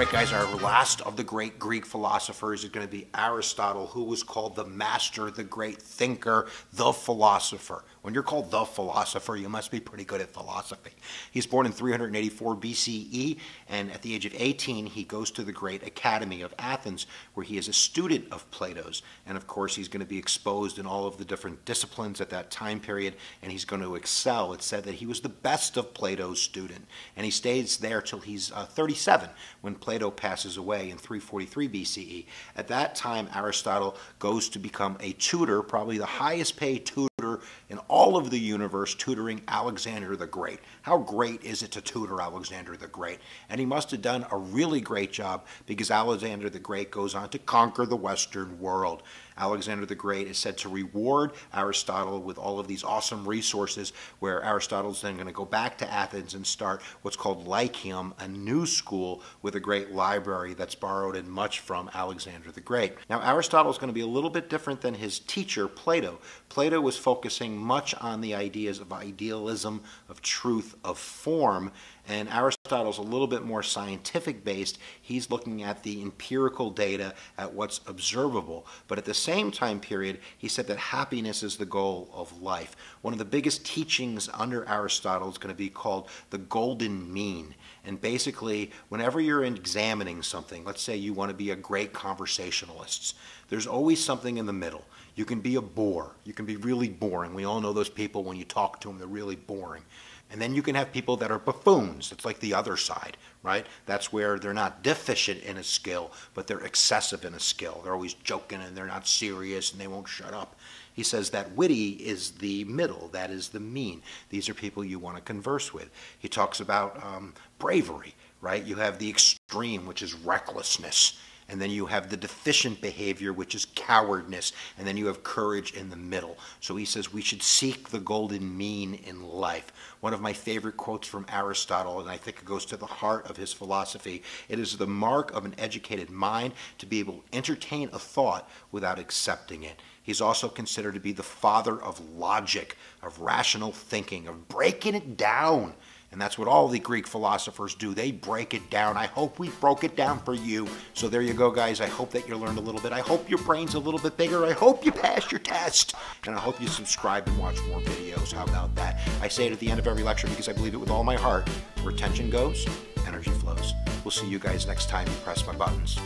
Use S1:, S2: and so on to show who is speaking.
S1: right, guys, our last of the great Greek philosophers is going to be Aristotle, who was called the master, the great thinker, the philosopher. When you're called the philosopher, you must be pretty good at philosophy. He's born in 384 BCE, and at the age of 18, he goes to the great Academy of Athens, where he is a student of Plato's. And of course, he's going to be exposed in all of the different disciplines at that time period, and he's going to excel. It's said that he was the best of Plato's student, and he stays there till he's 37, when Plato passes away in 343 BCE. At that time, Aristotle goes to become a tutor, probably the highest paid tutor in all of the universe, tutoring Alexander the Great. How great is it to tutor Alexander the Great? And he must have done a really great job, because Alexander the Great goes on to conquer the Western world. Alexander the Great is said to reward Aristotle with all of these awesome resources, where Aristotle's then going to go back to Athens and start what's called Lyceum, a new school with a great library that's borrowed in much from Alexander the Great. Now, Aristotle is going to be a little bit different than his teacher, Plato. Plato was focusing much on the ideas of idealism, of truth, of form, and Aristotle's a little bit more scientific based. He's looking at the empirical data, at what's observable. But at the same time period, he said that happiness is the goal of life. One of the biggest teachings under Aristotle is going to be called the golden mean. And basically, whenever you're examining something, let's say you want to be a great conversationalist, there's always something in the middle. You can be a bore. You can be really boring. We all know those people, when you talk to them, they're really boring. And then you can have people that are buffoons. It's like the other side, right? That's where they're not deficient in a skill, but they're excessive in a skill. They're always joking and they're not serious and they won't shut up. He says that witty is the middle, that is the mean. These are people you want to converse with. He talks about bravery, right? You have the extreme, which is recklessness. And then you have the deficient behavior, which is cowardness. And then you have courage in the middle. So he says we should seek the golden mean in life. One of my favorite quotes from Aristotle, and I think it goes to the heart of his philosophy, it is the mark of an educated mind to be able to entertain a thought without accepting it. He's also considered to be the father of logic, of rational thinking, of breaking it down. And that's what all the Greek philosophers do. They break it down. I hope we broke it down for you. So there you go, guys. I hope that you learned a little bit. I hope your brain's a little bit bigger. I hope you passed your test. And I hope you subscribe and watch more videos. How about that? I say it at the end of every lecture because I believe it with all my heart. Where attention goes, energy flows. We'll see you guys next time you press my buttons.